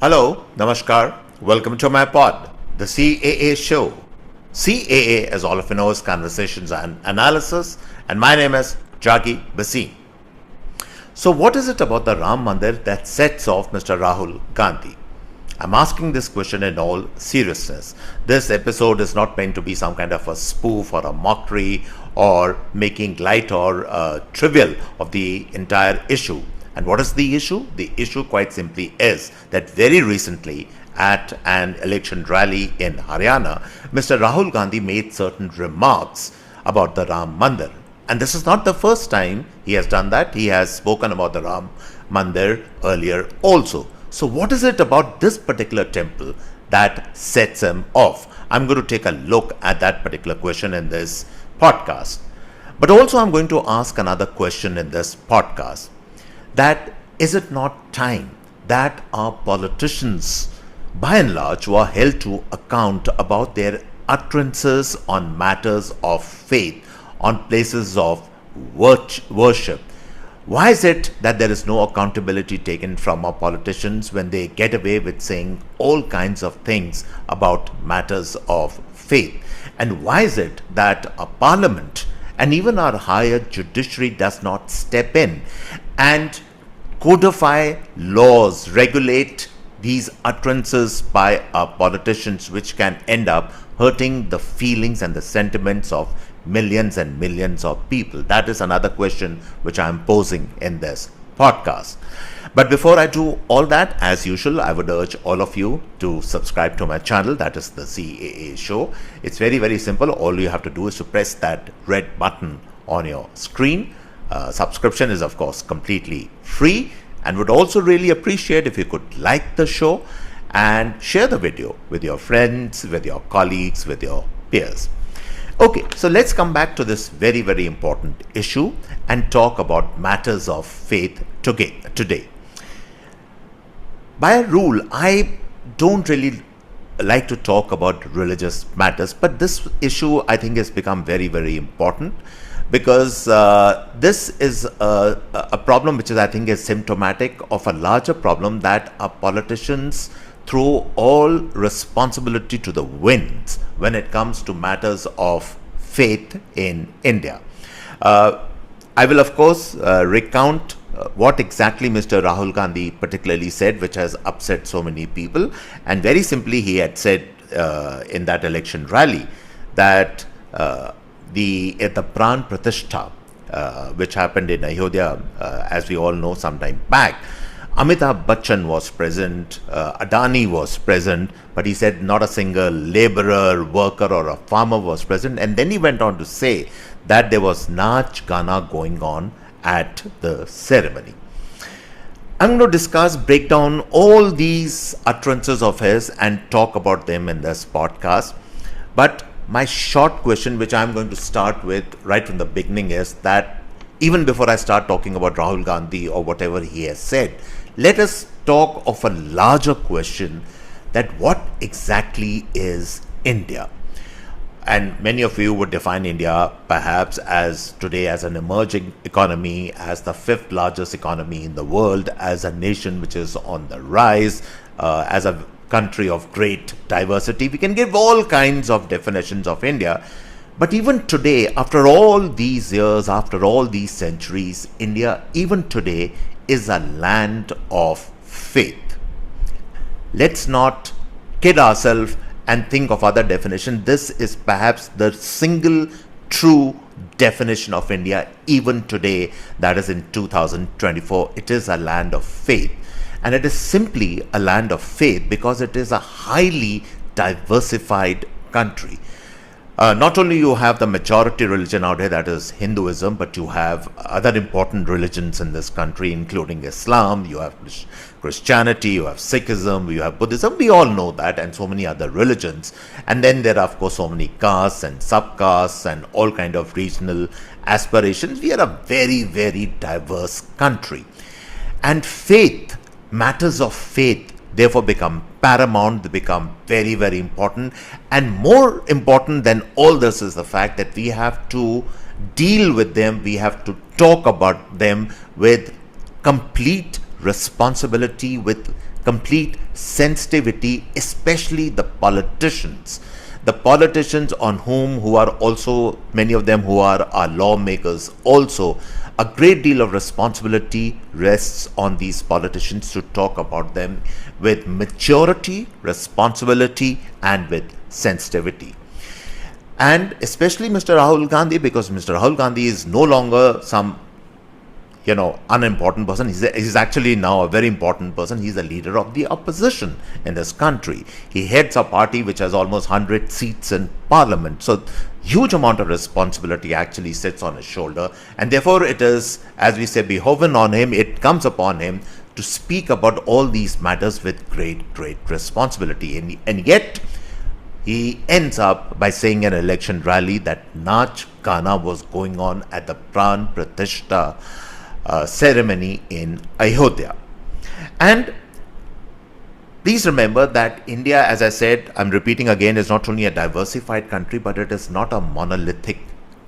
Hello, Namaskar. Welcome to my pod, the CAA Show. CAA, as all of you know, is Conversations and Analysis, and my name is Juggi Bhasin. So, what is it about the Ram Mandir that sets off Mr. Rahul Gandhi? I'm asking this question in all seriousness. This episode is not meant to be some kind of a spoof or a mockery or making light or trivial of the entire issue. And what is the issue? The issue quite simply is that very recently at an election rally in Haryana, Mr. Rahul Gandhi made certain remarks about the Ram Mandir. And this is not the first time he has done that. He has spoken about the Ram Mandir earlier also. So what is it about this particular temple that sets him off? I'm going to take a look at that particular question in this podcast. But also I'm going to ask another question in this podcast. That is it not time that our politicians, by and large, who are held to account about their utterances on matters of faith, on places of worship? Why is it that there is no accountability taken from our politicians when they get away with saying all kinds of things about matters of faith? And why is it that our parliament and even our higher judiciary does not step in and codify laws, regulate these utterances by our politicians, which can end up hurting the feelings and the sentiments of millions and millions of people? That is another question which I am posing in this podcast. But before I do all that, as usual, I would urge all of you to subscribe to my channel, that is the CAA Show. It's very, very simple. All you have to do is to press that red button on your screen. Subscription is, of course, completely free, and would also really appreciate if you could like the show and share the video with your friends, with your colleagues, with your peers. Okay, so let's come back to this very, very important issue and talk about matters of faith today. By a rule, I don't really like to talk about religious matters, but this issue I think has become very, very important, because this is a problem which is, I think, is symptomatic of a larger problem, that our politicians throw all responsibility to the winds when it comes to matters of faith in India. I will, of course, recount what exactly Mr. Rahul Gandhi particularly said, which has upset so many people. And very simply, he had said in that election rally that the pran pratishtha, which happened in Ayodhya, as we all know, some time back, Amitabh Bachchan was present, Adani was present, but he said not a single laborer, worker or a farmer was present. And then he went on to say that there was naach, gaana going on at the ceremony. I'm going to break down all these utterances of his and talk about them in this podcast. But my short question, which I'm going to start with right from the beginning, is that even before I start talking about Rahul Gandhi or whatever he has said, let us talk of a larger question, that what exactly is India? And many of you would define India perhaps as today as an emerging economy, as the fifth largest economy in the world, as a nation which is on the rise, as a country of great diversity. We can give all kinds of definitions of India. But even today, after all these years, after all these centuries, India even today is a land of faith. Let's not kid ourselves and think of other definition. This is perhaps the single true definition of India even today, that is in 2024. It is a land of faith. And it is simply a land of faith because it is a highly diversified country. Not only you have the majority religion out here, that is Hinduism, but you have other important religions in this country, including Islam, you have Christianity, you have Sikhism, you have Buddhism. We all know that, and so many other religions. And then there are, of course, so many castes and subcastes and all kind of regional aspirations. We are a very, very diverse country. And faith, matters of faith, therefore become paramount, they become very, very important. And more important than all this is the fact that we have to deal with them, we have to talk about them with complete responsibility, with complete sensitivity, especially the politicians. The politicians who are also, many of them who are our lawmakers also, a great deal of responsibility rests on these politicians to talk about them with maturity, responsibility, and with sensitivity. And especially Mr. Rahul Gandhi, because Mr. Rahul Gandhi is no longer some unimportant person. He's actually now a very important person. He's the leader of the opposition in this country. He heads a party which has almost 100 seats in parliament. So huge amount of responsibility actually sits on his shoulder. And therefore it is, as we say, behoven on him, it comes upon him to speak about all these matters with great responsibility. And yet, he ends up by saying in an election rally that naach, gaana was going on at the pran pratishtha ceremony in Ayodhya. And please remember that India, as I said, I'm repeating again, is not only a diversified country, but it is not a monolithic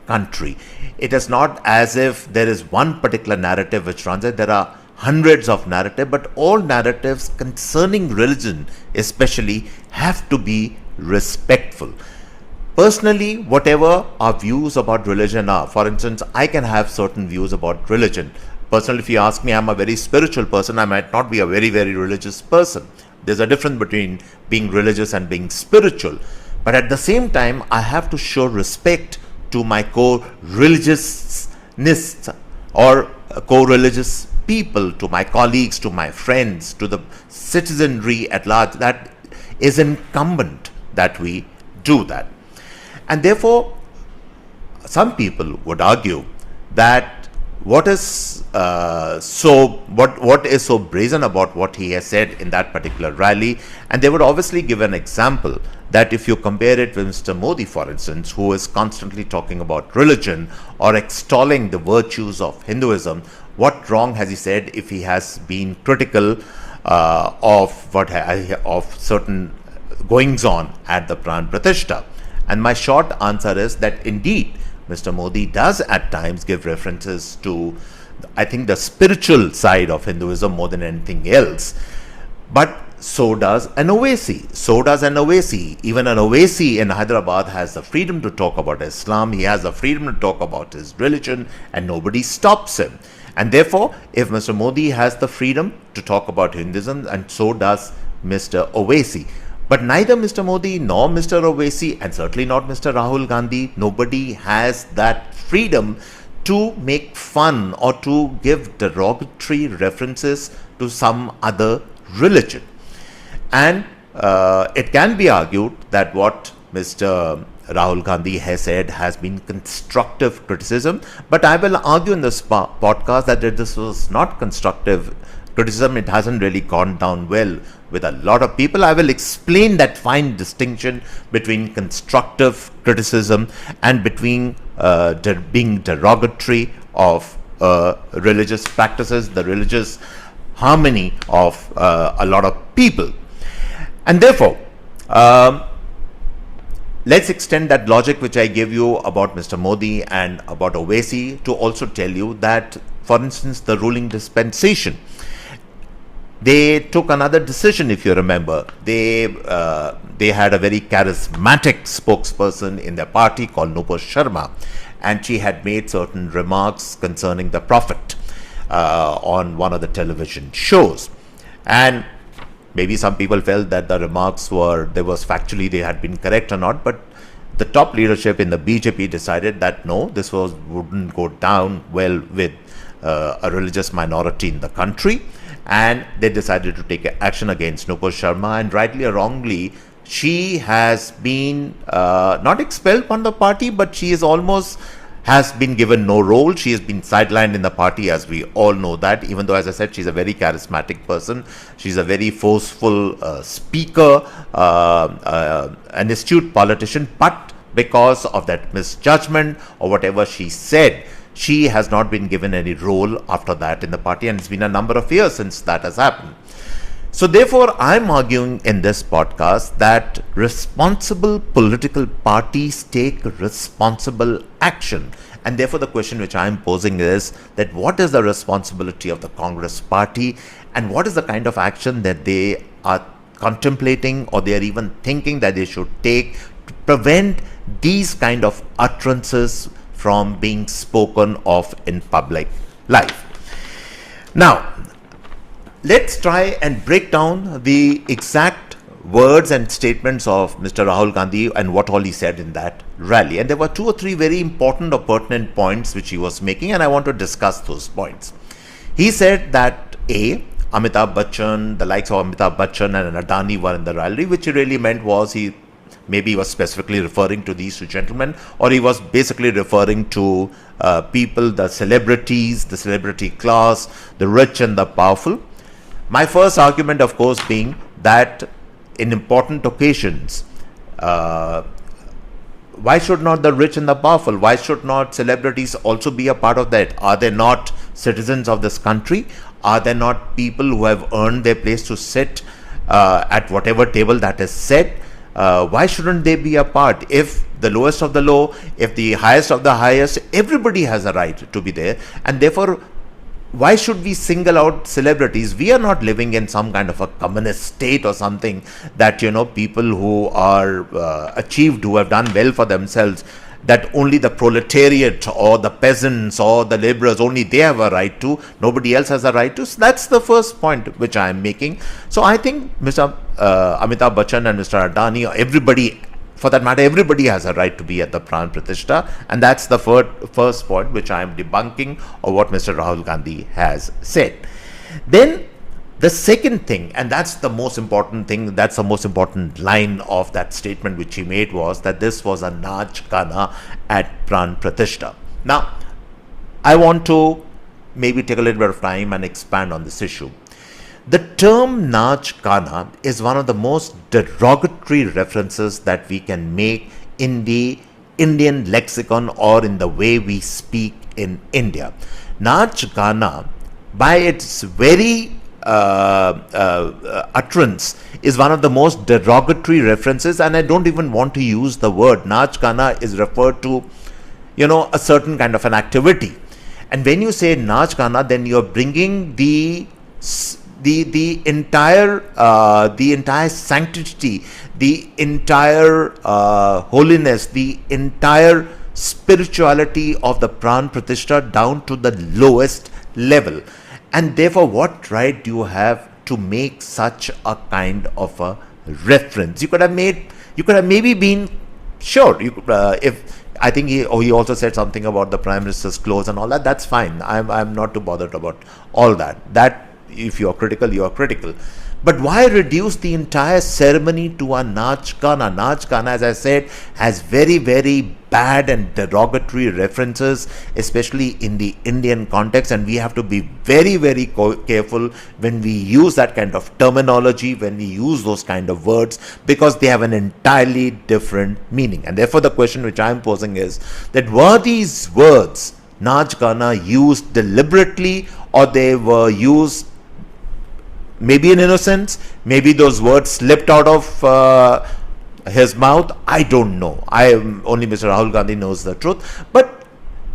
country. It is not as if there is one particular narrative which runs it. There are hundreds of narratives, but all narratives concerning religion especially have to be respectful. Personally, whatever our views about religion are, for instance, I can have certain views about religion. Personally, if you ask me, I'm a very spiritual person. I might not be a very religious person. There's a difference between being religious and being spiritual. But at the same time, I have to show respect to my co-religiousness or co-religious people, to my colleagues, to my friends, to the citizenry at large. That is incumbent that we do that. And therefore, some people would argue that what is so brazen about what he has said in that particular rally, and they would obviously give an example that if you compare it with Mr. Modi, for instance, who is constantly talking about religion or extolling the virtues of Hinduism, what wrong has he said if he has been critical of certain goings on at the pran pratishtha? And my short answer is that indeed Mr. Modi does at times give references to, I think, the spiritual side of Hinduism more than anything else. But so does an Owaisi. Even an Owaisi in Hyderabad has the freedom to talk about Islam. He has the freedom to talk about his religion, and nobody stops him. And therefore, if Mr. Modi has the freedom to talk about Hinduism, and so does Mr. Owaisi. But neither Mr. Modi nor Mr. Owaisi, and certainly not Mr. Rahul Gandhi, nobody has that freedom to make fun or to give derogatory references to some other religion. And it can be argued that what Mr. Rahul Gandhi has said has been constructive criticism, but I will argue in this podcast that this was not constructive criticism. It hasn't really gone down well with a lot of people. I will explain that fine distinction between constructive criticism and between being derogatory of religious practices, the religious harmony of a lot of people. And therefore, let's extend that logic which I gave you about Mr. Modi and about Owaisi to also tell you that, for instance, the ruling dispensation, they took another decision. If you remember, they had a very charismatic spokesperson in their party called Nupur Sharma, and she had made certain remarks concerning the Prophet on one of the television shows. And maybe some people felt that the remarks factually they had been correct or not, but the top leadership in the BJP decided that no, this wouldn't go down well with a religious minority in the country. And they decided to take action against Nupur Sharma, and rightly or wrongly, she has been not expelled from the party, but she is has been given no role. She has been sidelined in the party, as we all know that, even though, as I said, she's a very charismatic person. She's a very forceful speaker, an astute politician, but because of that misjudgment or whatever she said, she has not been given any role after that in the party, and it's been a number of years since that has happened. So therefore, I'm arguing in this podcast that responsible political parties take responsible action, And therefore, the question which I am posing is that what is the responsibility of the Congress party, and what is the kind of action that they are contemplating, or they are even thinking that they should take to prevent these kind of utterances from being spoken of in public life. Now, let's try and break down the exact words and statements of Mr. Rahul Gandhi and what all he said in that rally. And there were 2 or 3 very important or pertinent points which he was making, and I want to discuss those points. He said that Amitabh Bachchan, the likes of Amitabh Bachchan and Adani were in the rally, which he really meant was maybe he was specifically referring to these 2 gentlemen, or he was basically referring to people, the celebrities, the celebrity class, the rich and the powerful. My first argument, of course, being that in important occasions, why should not the rich and the powerful, why should not celebrities also be a part of that? Are they not citizens of this country? Are there not people who have earned their place to sit at whatever table that is set? Why shouldn't they be a part? If the lowest of the low, if the highest of the highest, everybody has a right to be there. And therefore, why should we single out celebrities? We are not living in some kind of a communist state or something that, people who are achieved, who have done well for themselves, that only the proletariat or the peasants or the laborers, only they have a right to, nobody else has a right to. So that's the first point which I am making. So I think Mr. Amitabh Bachchan and Mr. Adani, or everybody, for that matter, everybody has a right to be at the pran pratishtha, and that's the first point which I am debunking of what Mr. Rahul Gandhi has said. Then the second thing, and that's the most important thing, that's the most important line of that statement which he made, was that this was a naach gaana at pran pratishtha. Now, I want to maybe take a little bit of time and expand on this issue. The term naach gaana is one of the most derogatory references that we can make in the Indian lexicon or in the way we speak in India. Naach gaana, by its very utterance, is one of the most derogatory references, and I don't even want to use the word. Naach gaana is referred to, a certain kind of an activity. And when you say naach gaana, then you're bringing the entire sanctity, the entire holiness, the entire spirituality of the pran pratishtha down to the lowest level. And therefore, what right do you have to make such a kind of a reference? You could have maybe been sure. If I think he also said something about the Prime Minister's clothes and all that. That's fine. I'm not too bothered about all that. That, if you are critical, you are critical. But why reduce the entire ceremony to a naach gaana? Naach gaana, as I said, has very, very bad and derogatory references, especially in the Indian context, and we have to be very, very careful when we use that kind of terminology, when we use those kind of words, because they have an entirely different meaning. And therefore, the question which I am posing is that were these words, naach gaana, used deliberately, or they were used maybe in innocence, maybe those words slipped out of his mouth? I don't know. Only Mr. Rahul Gandhi knows the truth. But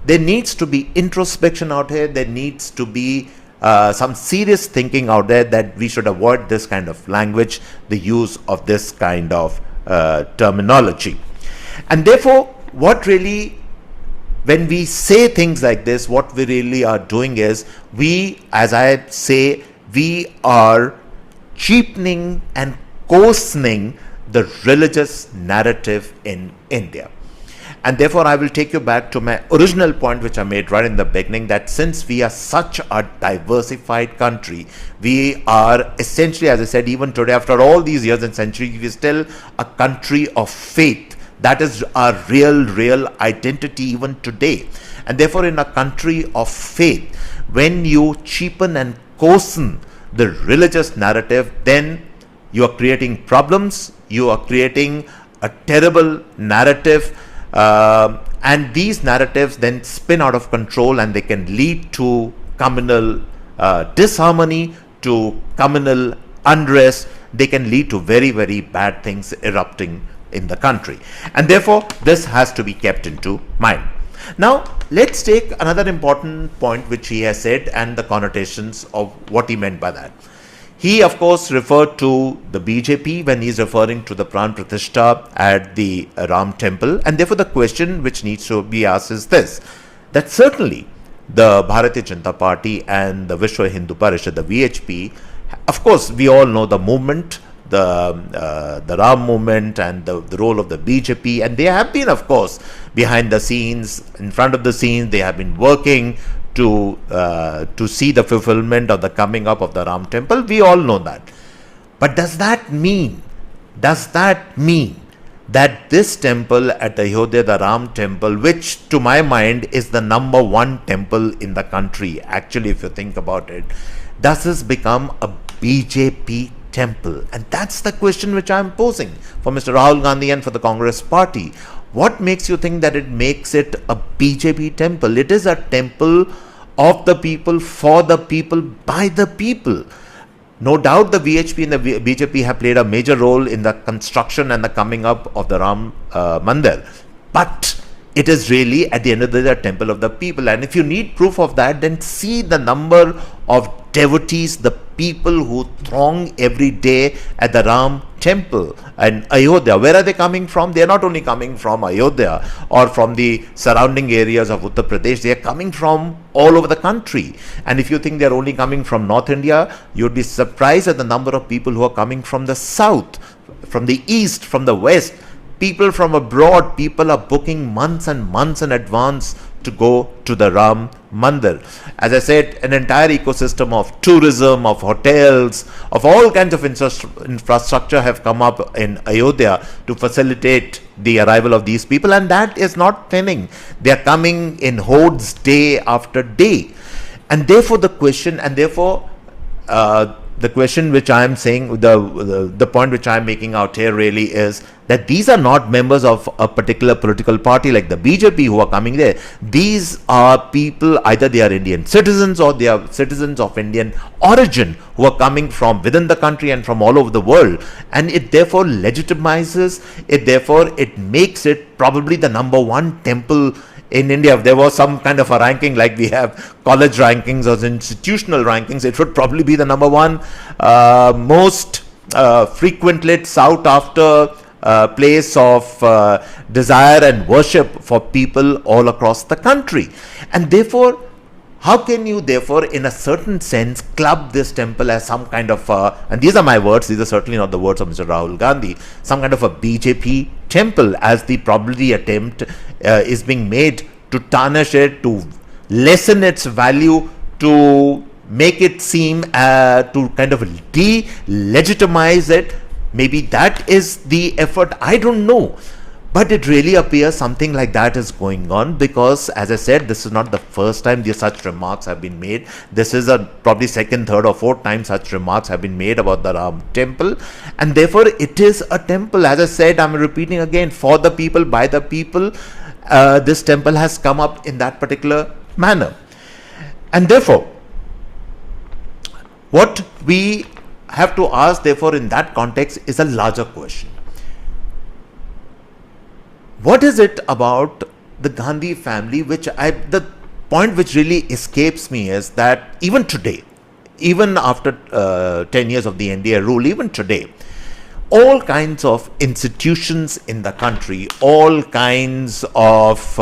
there needs to be introspection out here. There needs to be some serious thinking out there that we should avoid this kind of language, the use of this kind of terminology. And therefore, when we say things like this, what we really are doing is, as I say, we are cheapening and coarsening the religious narrative in India. And therefore, I will take you back to my original point which I made right in the beginning, that since we are such a diversified country, we are essentially, as I said, even today, after all these years and centuries, we are still a country of faith. That is our real identity even today. And therefore, in a country of faith, when you cheapen and coarsen the religious narrative, then you are creating problems, you are creating a terrible narrative, and these narratives then spin out of control, and they can lead to communal disharmony, to communal unrest. They can lead to very, very bad things erupting in the country. And therefore, this has to be kept into mind. Now, let's take another important point which he has said and the connotations of what he meant by that. He, of course, referred to the BJP when he is referring to the pran pratishtha at the Ram temple. And therefore, the question which needs to be asked is this, that certainly the Bharatiya Janata Party and the Vishwa Hindu Parishad, the VHP, of course, we all know the movement, the Ram movement and the role of the BJP, and they have been, of course, behind the scenes, in front of the scenes. They have been working to see the fulfillment of the coming up of the Ram temple. We all know that. But does that mean that this temple at Ayodhya, the Ram temple, which to my mind is the number one temple in the country, actually, if you think about it, does this become a BJP temple? And that's the question which I'm posing for Mr. Rahul Gandhi and for the Congress party. What makes you think that it makes it a BJP temple? It is a temple of the people, for the people, by the people. No doubt the VHP and the BJP have played a major role in the construction and the coming up of the Ram Mandir. But it is really, at the end of the day, a temple of the people. And if you need proof of that, then see the number of devotees, the people who throng every day at the Ram temple and Ayodhya. Where are they coming from? They are not only coming from Ayodhya or from the surrounding areas of Uttar Pradesh, they are coming from all over the country. And if you think they are only coming from North India, you would be surprised at the number of people who are coming from the south, from the east, from the west. People from abroad, people are booking months and months in advance to go to the Ram Mandir. As I said, an entire ecosystem of tourism, of hotels, of all kinds of infrastructure have come up in Ayodhya to facilitate the arrival of these people, and that is not thinning. They are coming in hordes day after day. And therefore the question, the question which I am saying, the point which I am making out here really is that these are not members of a particular political party like the BJP who are coming there. These are people, either they are Indian citizens or they are citizens of Indian origin who are coming from within the country and from all over the world. And it therefore legitimizes, it makes it probably the number one temple in India. If there was some kind of a ranking like we have college rankings or institutional rankings, it would probably be the number one most frequented sought after place of desire and worship for people all across the country. And therefore, how can you therefore in a certain sense club this temple as some kind of and these are my words, these are certainly not the words of Mr. Rahul Gandhi, some kind of a BJP temple, as the probably attempt is being made to tarnish it, to lessen its value, to make it seem to kind of delegitimize it. Maybe that is the effort, I don't know. But it really appears something like that is going on, because as I said, this is not the first time such remarks have been made. This is probably second, third or fourth time such remarks have been made about the Ram temple. And therefore it is a temple, as I said, I'm repeating again, for the people, by the people. This temple has come up in that particular manner. And therefore, what we have to ask therefore in that context is a larger question. What is it about the Gandhi family the point which really escapes me is that even today, even after 10 years of the NDA rule, even today, all kinds of institutions in the country, all kinds of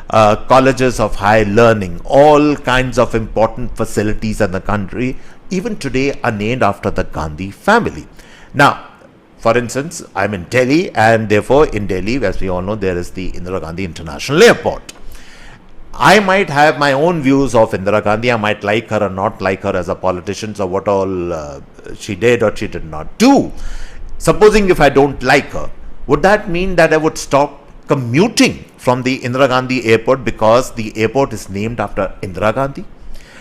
colleges of higher learning, all kinds of important facilities in the country, even today are named after the Gandhi family. Now, for instance, I'm in Delhi, and therefore in Delhi, as we all know, there is the Indira Gandhi International Airport. I might have my own views of Indira Gandhi. I might like her or not like her as a politician, so what all she did or she did not do. Supposing if I don't like her, would that mean that I would stop commuting from the Indira Gandhi Airport because the airport is named after Indira Gandhi?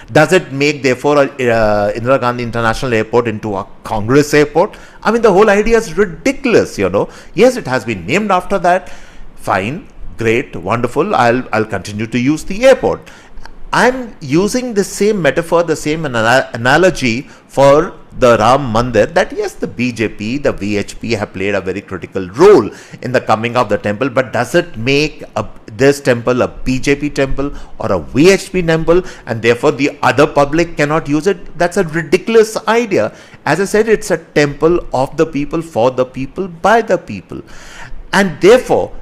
Does it make therefore Indira Gandhi International Airport into a Congress airport? I mean, the whole idea is ridiculous, you know. Yes, it has been named after that. Fine, great, wonderful. I'll continue to use the airport. I'm using the same metaphor, the same analogy for the Ram Mandir, that yes, the BJP, the VHP have played a very critical role in the coming of the temple, but does it make this temple a BJP temple or a VHP temple, and therefore the other public cannot use it? That's a ridiculous idea. As I said, it's a temple of the people, for the people, by the people. And therefore,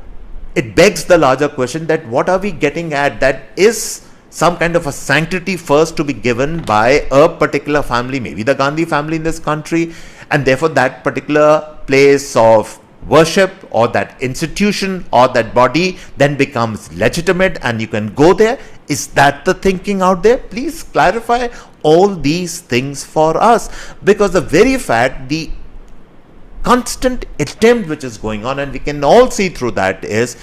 it begs the larger question that what are we getting at? That is some kind of a sanctity first to be given by a particular family, maybe the Gandhi family in this country, and therefore that particular place of worship or that institution or that body then becomes legitimate and you can go there. Is that the thinking out there? Please clarify all these things for us, because the very fact, the constant attempt which is going on, and we can all see through that, is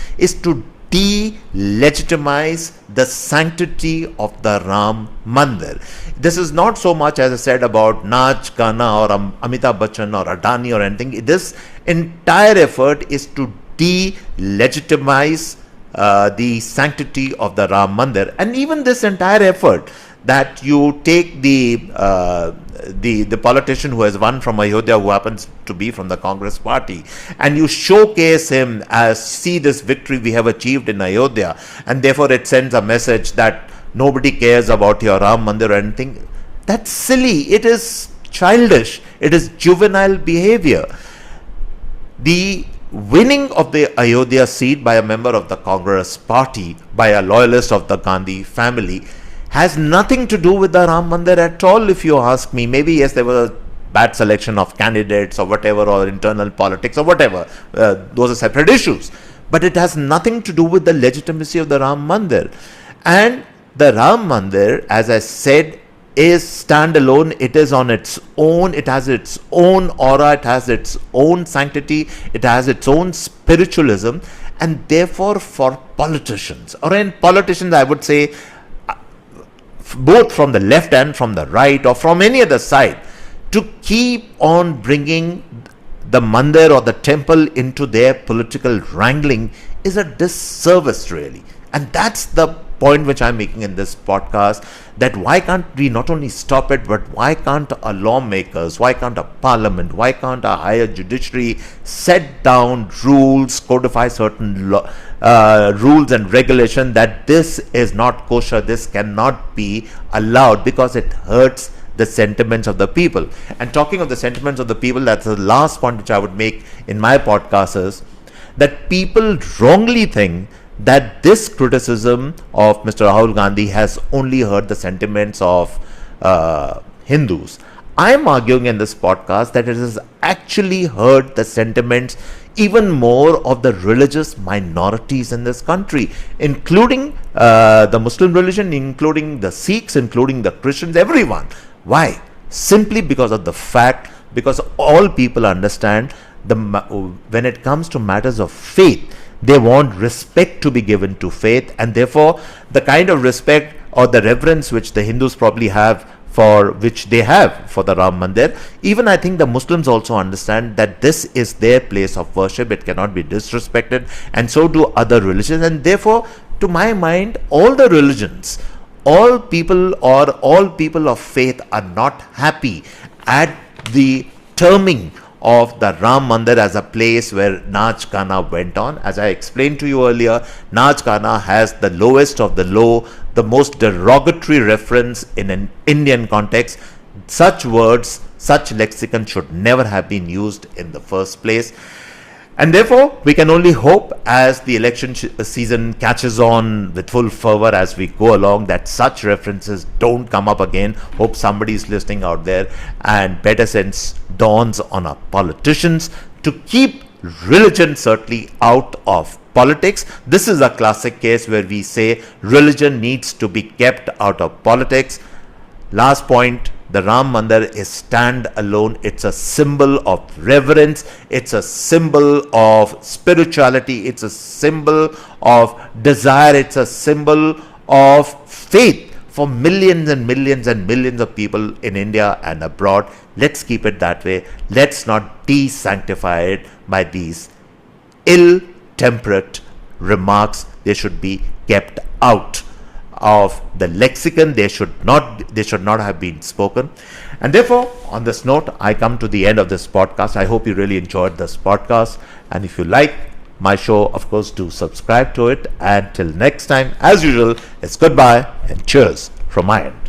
to delegitimize the sanctity of the Ram Mandir. This is not so much, as I said, about naach, gaana, or Amitabh Bachchan or Adani or anything. This entire effort is to delegitimize the sanctity of the Ram Mandir. And even this entire effort, that you take the politician who has won from Ayodhya, who happens to be from the Congress party, and you showcase him as, see this victory we have achieved in Ayodhya, and therefore it sends a message that nobody cares about your Ram Mandir or anything. That's silly. It is childish. It is juvenile behavior. The winning of the Ayodhya seat by a member of the Congress party, by a loyalist of the Gandhi family, has nothing to do with the Ram Mandir at all, if you ask me. Maybe yes, there was a bad selection of candidates or whatever, or internal politics or whatever. Those are separate issues. But it has nothing to do with the legitimacy of the Ram Mandir. And the Ram Mandir, as I said, is standalone. It is on its own. It has its own aura. It has its own sanctity. It has its own spiritualism. And therefore, for politicians, or in politicians, I would say, both from the left and from the right, or from any other side, to keep on bringing the mandir or the temple into their political wrangling is a disservice, really. And that's the point which I'm making in this podcast, that why can't we not only stop it, but why can't our lawmakers, why can't a parliament, why can't our higher judiciary set down rules, codify certain rules and regulation that this is not kosher, this cannot be allowed, because it hurts the sentiments of the people. And talking of the sentiments of the people, that's the last point which I would make in my podcast, is that people wrongly think that this criticism of Mr. Rahul Gandhi has only hurt the sentiments of Hindus. I am arguing in this podcast that it has actually hurt the sentiments even more of the religious minorities in this country, including the Muslim religion, including the Sikhs, including the Christians, everyone. Why? Simply because of the fact, because all people understand when it comes to matters of faith, they want respect to be given to faith, and therefore the kind of respect or the reverence which the Hindus probably have for the Ram Mandir, even I think the Muslims also understand that this is their place of worship. It cannot be disrespected, and so do other religions. And therefore, to my mind, all the religions, all people of faith are not happy at the terming of the Ram Mandir as a place where naach gaana went on. As I explained to you earlier, naach gaana has the lowest of the low, the most derogatory reference in an Indian context. Such words, such lexicon should never have been used in the first place. And therefore, we can only hope, as the election season catches on with full fervor as we go along, that such references don't come up again. Hope somebody is listening out there and better sense dawns on our politicians to keep religion certainly out of politics. This is a classic case where we say religion needs to be kept out of politics. Last point, the Ram Mandir is stand alone. It's a symbol of reverence. It's a symbol of spirituality. It's a symbol of desire. It's a symbol of faith for millions and millions and millions of people in India and abroad. Let's keep it that way. Let's not de-sanctify it by these ill-temperate remarks. They should be kept out of the lexicon. They should not have been spoken. And therefore, on this note, I come to the end of this podcast. I hope you really enjoyed this podcast. And if you like my show, of course, do subscribe to it. And till next time, as usual, it's goodbye and cheers from my end.